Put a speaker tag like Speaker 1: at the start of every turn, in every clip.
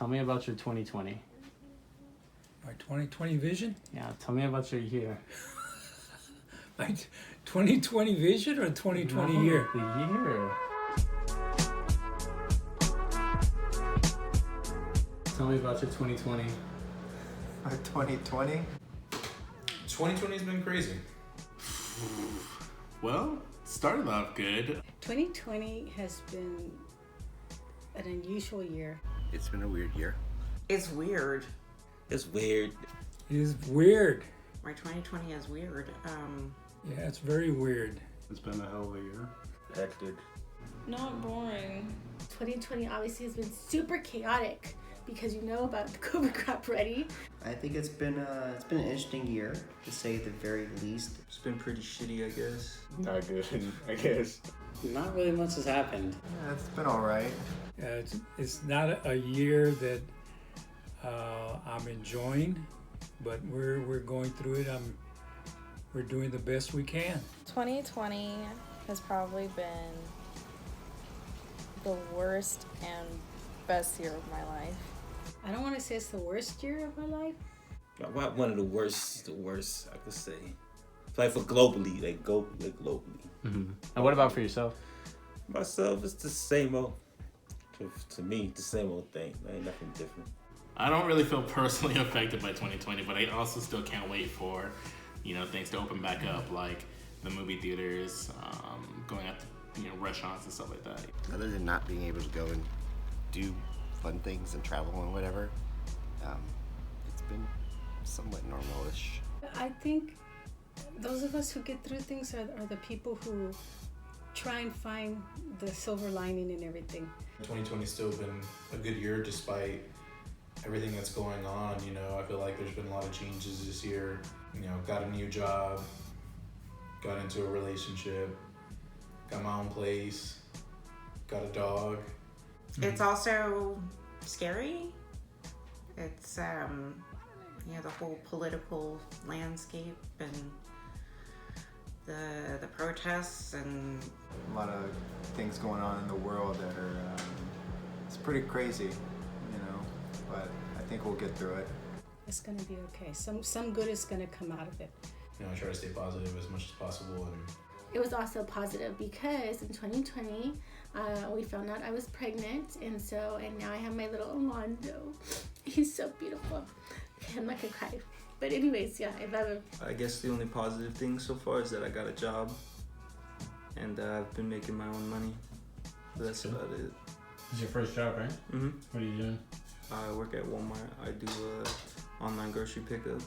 Speaker 1: Tell me about your 2020.
Speaker 2: My 2020 vision?
Speaker 1: Yeah, tell me about your year.
Speaker 2: My 2020 vision or 2020 year?
Speaker 1: The year. Tell me about your 2020.
Speaker 3: Our 2020?
Speaker 4: 2020's been crazy. Well, started off good.
Speaker 5: 2020 has been an unusual year.
Speaker 6: It's been a weird year.
Speaker 7: It's weird.
Speaker 6: It's weird.
Speaker 2: It is weird.
Speaker 7: My 2020 is weird.
Speaker 2: Yeah, it's very weird.
Speaker 4: It's been a hell of a year.
Speaker 6: Hectic.
Speaker 8: Not boring.
Speaker 9: 2020 obviously has been super chaotic because you know about the COVID crap already.
Speaker 10: I think it's been an interesting year, to say the very least.
Speaker 11: It's been pretty shitty, I guess.
Speaker 12: Not good, I guess.
Speaker 1: Not really much has happened.
Speaker 3: Yeah, it's been all right.
Speaker 2: It's not a year that I'm enjoying, but we're going through it. We're doing the best we can.
Speaker 8: 2020 has probably been the worst and best year of my life.
Speaker 5: I don't want to say it's the worst year of my life.
Speaker 6: One of the worst I could say. Like for globally, globally.
Speaker 1: Mm-hmm. And what about for yourself?
Speaker 6: Myself, it's the same old. To me, the same old thing. Ain't nothing different.
Speaker 4: I don't really feel personally affected by 2020, but I also still can't wait for, things to open back up, like the movie theaters, going out to, restaurants and stuff like that.
Speaker 6: Other than not being able to go and do fun things and travel and whatever, it's been somewhat normal-ish.
Speaker 5: I think those of us who get through things are the people who try and find the silver lining in everything.
Speaker 4: 2020's still been a good year despite everything that's going on. I feel like there's been a lot of changes this year. Got a new job, got into a relationship, got my own place, got a dog.
Speaker 7: It's also scary. It's, the whole political landscape and the protests and
Speaker 3: A lot of things going on in the world that are, it's pretty crazy, but I think we'll get through it.
Speaker 5: It's going to be okay. Some good is going to come out of it.
Speaker 4: I try to stay positive as much as possible. And
Speaker 9: It was also positive because in 2020, we found out I was pregnant, and now I have my little Alonzo. He's so beautiful. Okay, I'm not gonna cry. But anyways, yeah,
Speaker 11: I guess the only positive thing so far is that I got a job, and I've been making my own money. So that's about it.
Speaker 1: This is your first job, right?
Speaker 11: Mm-hmm.
Speaker 1: What are you doing?
Speaker 11: I work at Walmart. I do online grocery pickup.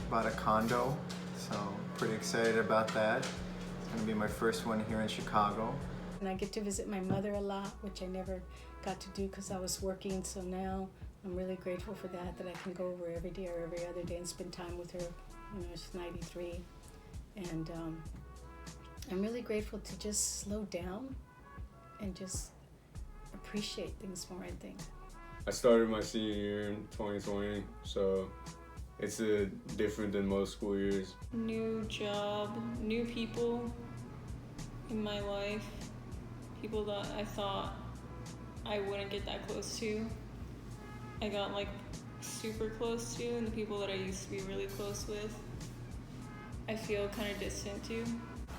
Speaker 3: Bought a condo, so pretty excited about that. It's gonna be my first one here in Chicago.
Speaker 5: And I get to visit my mother a lot, which I never got to do because I was working. So now I'm really grateful for that I can go over every day or every other day and spend time with her. She's 93. And I'm really grateful to just slow down and just appreciate things more, I think.
Speaker 12: I started my senior year in 2020, so it's different than most school years.
Speaker 8: New job, new people in my life, people that I thought I wouldn't get that close to. I got super close to, and the people that I used to be really close with, I feel kind of distant to.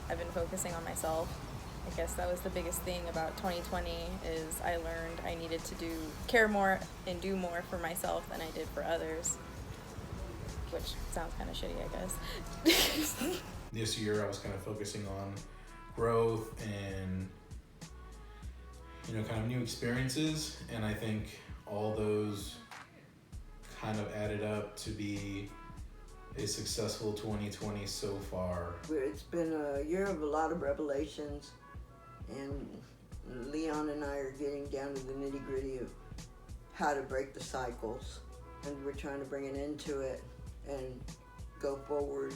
Speaker 13: I've been focusing on myself. I guess that was the biggest thing about 2020 is I learned I needed to care more and do more for myself than I did for others, which sounds kind of shitty, I guess.
Speaker 4: This year I was kind of focusing on growth and, kind of new experiences, and I think all those kind of added up to be a successful 2020 so far.
Speaker 14: It's been a year of a lot of revelations, and Leon and I are getting down to the nitty-gritty of how to break the cycles, and we're trying to bring an end to it and go forward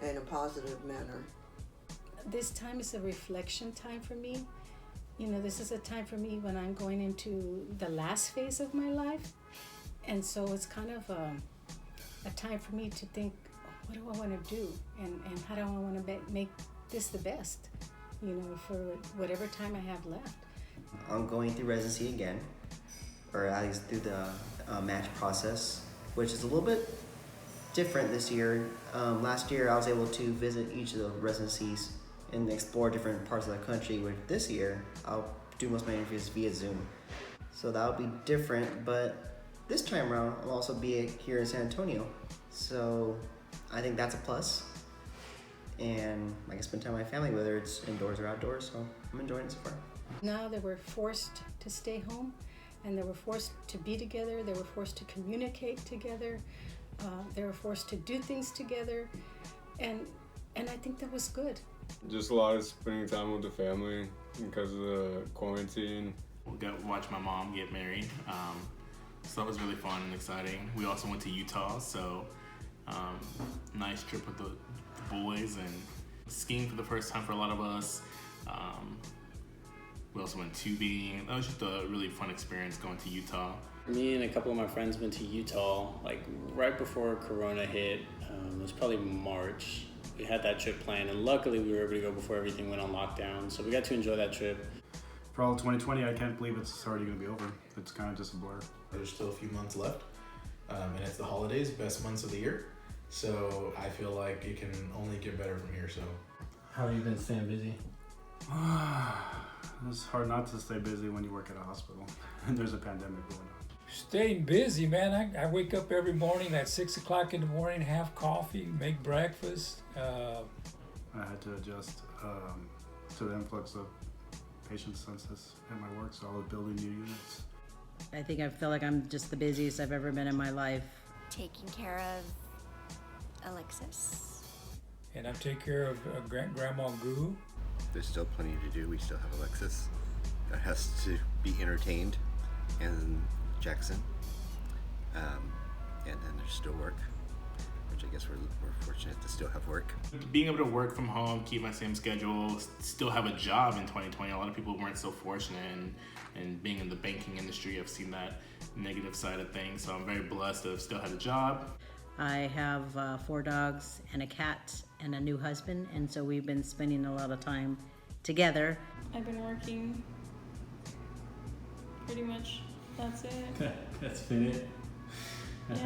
Speaker 14: in a positive manner.
Speaker 5: This time is a reflection time for me. This is a time for me when I'm going into the last phase of my life, and so it's kind of a time for me to think, what do I want to do, and how do I want to make this the best, for whatever time I have left.
Speaker 10: I'm going through residency again, or at least through the match process, which is a little bit different this year. Last year I was able to visit each of the residencies and explore different parts of the country, where this year I'll do most of my interviews via Zoom. So that would be different, but this time around I'll also be here in San Antonio. So I think that's a plus. And I can spend time with my family, whether it's indoors or outdoors, so I'm enjoying it so far.
Speaker 5: Now they were forced to stay home, and they were forced to be together, they were forced to communicate together, they were forced to do things together, and I think that was good.
Speaker 12: Just a lot of spending time with the family because of the quarantine.
Speaker 15: We got to watch my mom get married, so that was really fun and exciting. We also went to Utah, so nice trip with the boys, and skiing for the first time for a lot of us. We also went tubing. That was just a really fun experience going to Utah.
Speaker 1: Me and a couple of my friends went to Utah, like right before Corona hit. It was probably March. We had that trip planned, and luckily we were able to go before everything went on lockdown. So we got to enjoy that trip.
Speaker 16: For all of 2020, I can't believe it's already going to be over. It's kind of just a blur.
Speaker 4: There's still a few months left, and it's the holidays, best months of the year. So I feel like it can only get better from here. So,
Speaker 1: how have you been staying busy?
Speaker 16: It's hard not to stay busy when you work at a hospital and there's a pandemic going on.
Speaker 2: Staying busy, man. I wake up every morning at 6 o'clock in the morning, have coffee, make breakfast.
Speaker 16: I had to adjust to the influx of patient census at my work, so I was building new units.
Speaker 17: I think I feel like I'm just the busiest I've ever been in my life.
Speaker 18: Taking care of Alexis.
Speaker 2: And I take care of Grandma Goo.
Speaker 6: There's still plenty to do. We still have Alexis that has to be entertained, and Jackson, and then there's still work, which I guess we're fortunate to still have work.
Speaker 15: Being able to work from home, keep my same schedule, still have a job in 2020. A lot of people weren't so fortunate, and being in the banking industry, I've seen that negative side of things. So I'm very blessed to have still had a job.
Speaker 17: I have 4 dogs and a cat and a new husband, and so we've been spending a lot of time together.
Speaker 8: I've been working pretty much. That's it.
Speaker 1: That's been it.
Speaker 8: Yeah.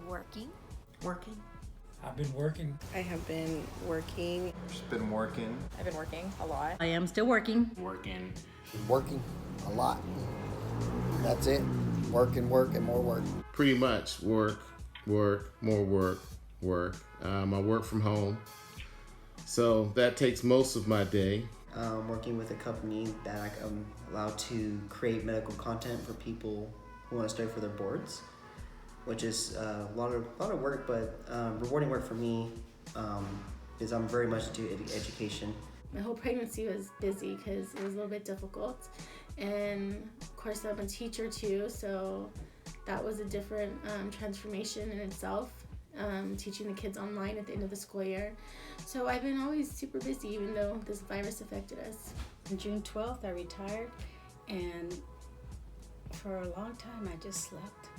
Speaker 18: Working.
Speaker 2: I've been working.
Speaker 13: I have been working.
Speaker 3: Just been working.
Speaker 13: I've been working a lot.
Speaker 17: I am still working.
Speaker 15: Working
Speaker 19: A lot. That's it. Work and more work.
Speaker 20: Pretty much work, more work. I work from home, so that takes most of my day.
Speaker 10: Working with a company that I'm allowed to create medical content for people who want to study for their boards, which is a lot of work, but rewarding work for me, because I'm very much into education.
Speaker 9: My whole pregnancy was busy because it was a little bit difficult, and of course I'm a teacher too, so that was a different transformation in itself, teaching the kids online at the end of the school year. So I've been always super busy, even though this virus affected us.
Speaker 5: On June 12th, I retired, and for a long time, I just slept.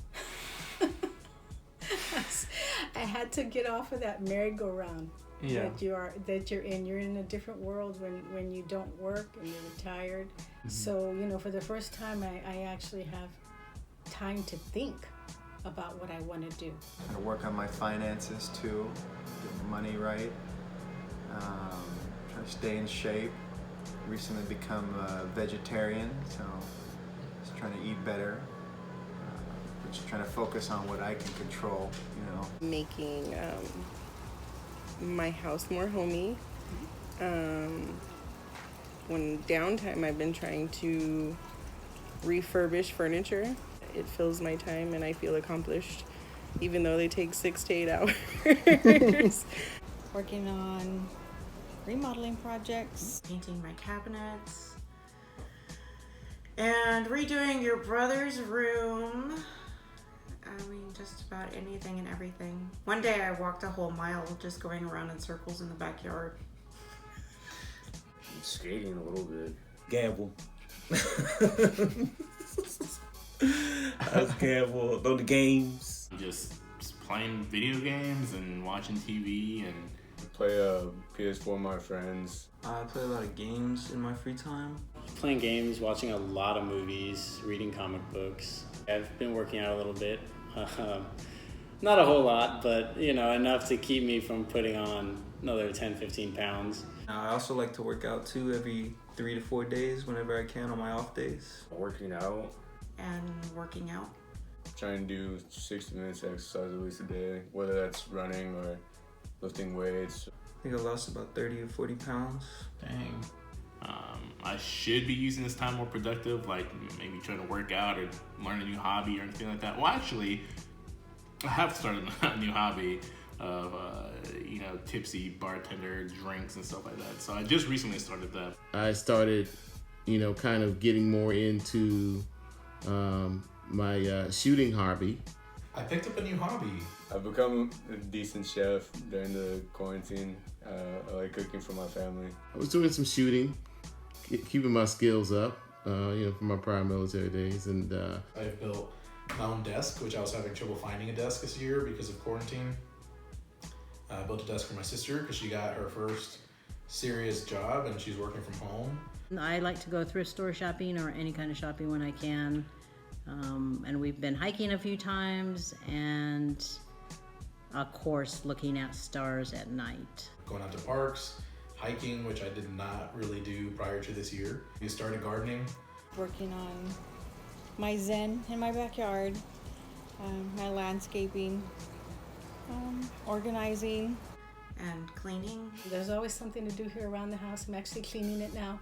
Speaker 5: I had to get off of that merry-go-round that you're in. You're in a different world when you don't work and you're retired. Mm-hmm. So, for the first time, I actually have time to think about what I want to do.
Speaker 3: Trying to work on my finances too, get my money right. Trying to stay in shape. Recently become a vegetarian, so just trying to eat better. Just trying to focus on what I can control,
Speaker 13: Making my house more homey. When downtime, I've been trying to refurbish furniture. It fills my time and I feel accomplished, even though they take 6 to 8 hours.
Speaker 7: Working on remodeling projects, painting my cabinets, and redoing your brother's room. I mean, just about anything and everything. One day I walked a whole mile just going around in circles in the backyard.
Speaker 11: Skating a little bit. Gamble. I was gamble on the games.
Speaker 15: Just playing video games and watching TV and
Speaker 12: play PS4 with my friends.
Speaker 11: I play a lot of games in my free time.
Speaker 1: Playing games, watching a lot of movies, reading comic books. I've been working out a little bit. Not a whole lot, but enough to keep me from putting on another 10, 15 pounds.
Speaker 11: I also like to work out too every 3 to 4 days whenever I can on my off days.
Speaker 12: Working out.
Speaker 7: And working out.
Speaker 12: Trying to do 60 minutes of exercise at least a day, whether that's running or lifting weights.
Speaker 11: I think I lost about 30 or 40 pounds.
Speaker 15: Dang. I should be using this time more productive, like maybe trying to work out or learn a new hobby or anything like that. Well, actually, I have started a new hobby of, tipsy bartender drinks and stuff like that. So I just recently started that.
Speaker 20: I started, kind of getting more into my shooting hobby.
Speaker 4: I picked up a new hobby.
Speaker 12: I've become a decent chef during the quarantine. I like cooking for my family.
Speaker 20: I was doing some shooting, keeping my skills up, from my prior military days. And
Speaker 4: I've built my own desk, which I was having trouble finding a desk this year because of quarantine. I built a desk for my sister because she got her first serious job and she's working from home.
Speaker 17: I like to go thrift store shopping or any kind of shopping when I can. And we've been hiking a few times and, of course, looking at stars at night.
Speaker 4: Going out to parks, hiking, which I did not really do prior to this year. We started gardening.
Speaker 21: Working on my zen in my backyard, my landscaping, organizing.
Speaker 7: And cleaning.
Speaker 5: There's always something to do here around the house. I'm actually cleaning it now,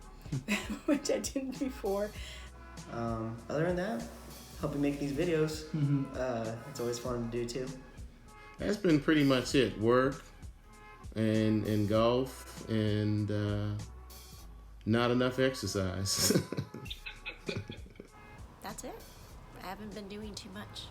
Speaker 5: which I didn't before.
Speaker 10: Other than that, helping make these videos. It's always fun to do too.
Speaker 20: That's been pretty much it. Work and golf and not enough exercise.
Speaker 18: That's it. I haven't been doing too much.